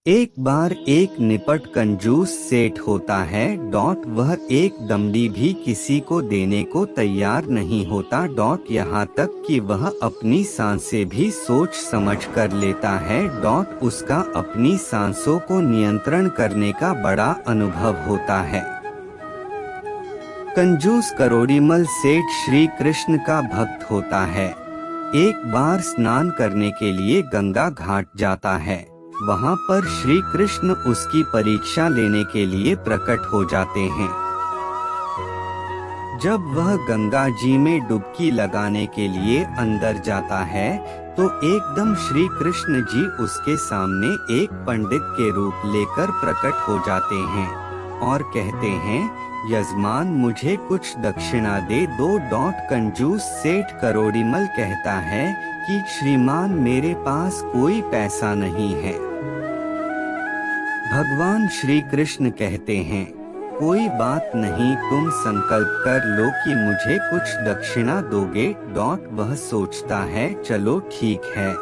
एक बार एक निपट कंजूस सेठ होता है। वह एक दमड़ी भी किसी को देने को तैयार नहीं होता। यहाँ तक कि वह अपनी सांसें भी सोच समझ कर लेता है। उसका अपनी सांसों को नियंत्रण करने का बड़ा अनुभव होता है। कंजूस करोड़ीमल सेठ श्री कृष्ण का भक्त होता है। एक बार स्नान करने के लिए गंगा घाट जाता है। वहाँ पर श्री कृष्ण उसकी परीक्षा लेने के लिए प्रकट हो जाते हैं। जब वह गंगा जी में डुबकी लगाने के लिए अंदर जाता है तो एकदम श्री कृष्ण जी उसके सामने एक पंडित के रूप लेकर प्रकट हो जाते हैं और कहते हैं, यजमान मुझे कुछ दक्षिणा दे दो। कंजूस सेठ करोड़ीमल कहता है कि श्रीमान मेरे पास कोई पैसा नहीं है। भगवान श्री कृष्ण कहते हैं, कोई बात नहीं, तुम संकल्प कर लो कि मुझे कुछ दक्षिणा दोगे। वह सोचता है चलो ठीक है,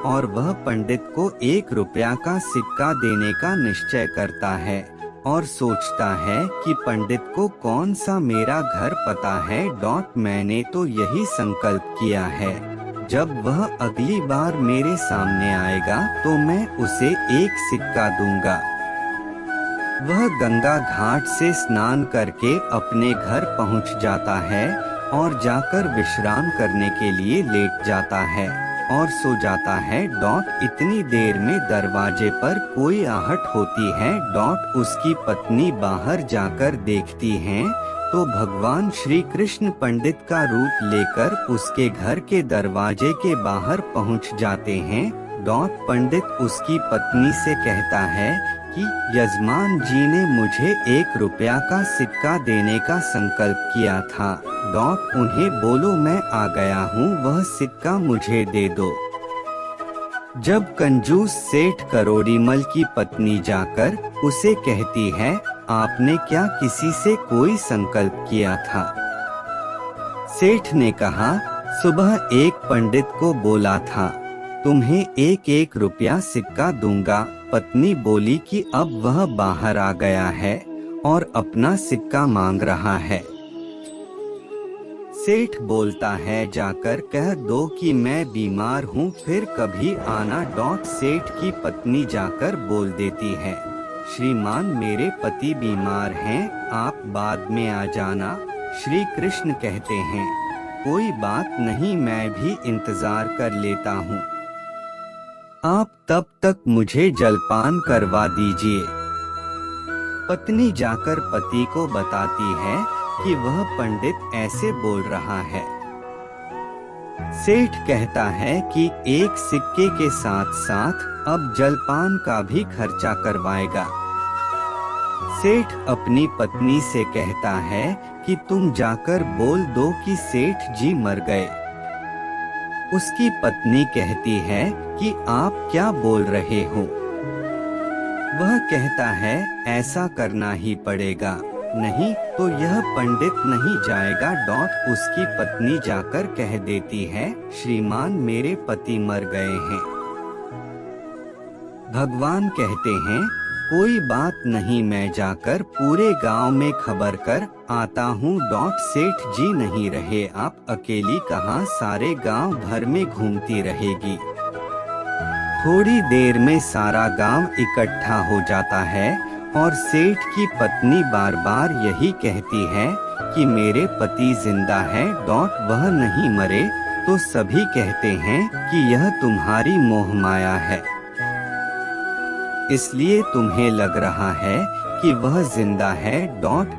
और वह पंडित को 1 रुपया का सिक्का देने का निश्चय करता है और सोचता है कि पंडित को कौन सा मेरा घर पता है। मैंने तो यही संकल्प किया है, जब वह अगली बार मेरे सामने आएगा तो मैं उसे 1 सिक्का दूंगा। वह गंगा घाट से स्नान करके अपने घर पहुंच जाता है और जाकर विश्राम करने के लिए लेट जाता है और सो जाता है। इतनी देर में दरवाजे पर कोई आहट होती है। उसकी पत्नी बाहर जाकर देखती हैं तो भगवान श्री कृष्ण पंडित का रूप लेकर उसके घर के दरवाजे के बाहर पहुंच जाते हैं। पंडित उसकी पत्नी से कहता है कि यजमान जी ने मुझे 1 रुपया का सिक्का देने का संकल्प किया था। उन्हें बोलो मैं आ गया हूँ, वह सिक्का मुझे दे दो। जब कंजूस सेठ करोड़ीमल की पत्नी जाकर उसे कहती है, आपने क्या किसी से कोई संकल्प किया था? सेठ ने कहा, सुबह एक पंडित को बोला था तुम्हें 1-1 रुपया सिक्का दूंगा। पत्नी बोली कि अब वह बाहर आ गया है और अपना सिक्का मांग रहा है। सेठ बोलता है जाकर कह दो कि मैं बीमार हूँ, फिर कभी आना। सेठ की पत्नी जाकर बोल देती है, श्रीमान मेरे पति बीमार हैं, आप बाद में आ जाना। श्री कृष्ण कहते हैं, कोई बात नहीं, मैं भी इंतजार कर लेता हूँ, आप तब तक मुझे जलपान करवा दीजिए। पत्नी जाकर पति को बताती है कि वह पंडित ऐसे बोल रहा है। सेठ कहता है कि 1 सिक्के के साथ साथ अब जलपान का भी खर्चा करवाएगा। सेठ अपनी पत्नी से कहता है कि तुम जाकर बोल दो कि सेठ जी मर गए। उसकी पत्नी कहती है कि आप क्या बोल रहे हो? वह कहता है ऐसा करना ही पड़ेगा, नहीं तो यह पंडित नहीं जाएगा। उसकी पत्नी जाकर कह देती है, श्रीमान मेरे पति मर गए हैं। भगवान कहते हैं, कोई बात नहीं, मैं जाकर पूरे गांव में खबर कर आता हूँ। सेठ जी नहीं रहे, आप अकेली कहाँ सारे गांव भर में घूमती रहेगी। थोड़ी देर में सारा गांव इकट्ठा हो जाता है और सेठ की पत्नी बार बार यही कहती है कि मेरे पति जिंदा है। वह नहीं मरे तो सभी कहते हैं कि यह तुम्हारी मोह माया है, इसलिए तुम्हें लग रहा है कि वह जिंदा है।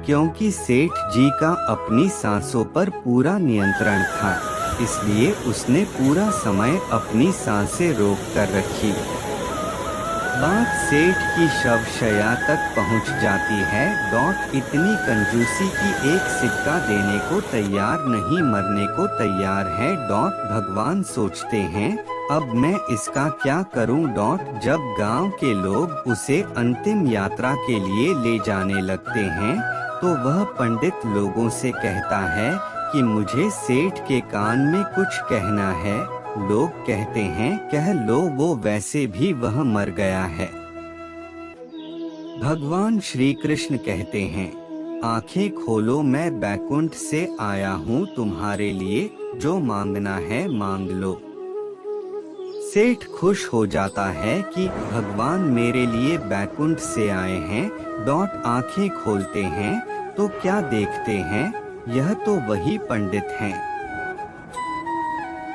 क्योंकि सेठ जी का अपनी सांसों पर पूरा नियंत्रण था, इसलिए उसने पूरा समय अपनी सांसें रोक कर रखी। बात सेठ की शवशैया तक पहुंच जाती है। इतनी कंजूसी की 1 सिक्का देने को तैयार नहीं, मरने को तैयार है। भगवान सोचते हैं अब मैं इसका क्या करूं। जब गांव के लोग उसे अंतिम यात्रा के लिए ले जाने लगते हैं तो वह पंडित लोगों से कहता है कि मुझे सेठ के कान में कुछ कहना है। लोग कहते हैं कह लो, वो वैसे भी वह मर गया है। भगवान श्री कृष्ण कहते हैं, आंखें खोलो, मैं बैकुंठ से आया हूँ तुम्हारे लिए, जो मांगना है मांग लो। सेठ खुश हो जाता है कि भगवान मेरे लिए बैकुंठ से आए हैं। आंखें खोलते हैं तो क्या देखते हैं, यह तो वही पंडित हैं।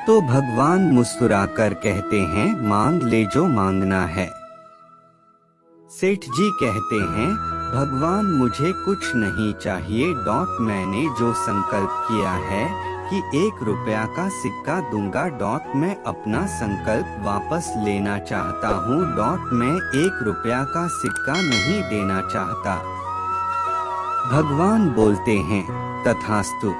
तो भगवान मुस्कुराकर कहते हैं, मांग ले जो मांगना है। सेठ जी कहते हैं, भगवान मुझे कुछ नहीं चाहिए। मैंने जो संकल्प किया है कि 1 रुपया का सिक्का दूंगा। मैं अपना संकल्प वापस लेना चाहता हूँ। मैं 1 रुपया का सिक्का नहीं देना चाहता। भगवान बोलते हैं, तथास्तु।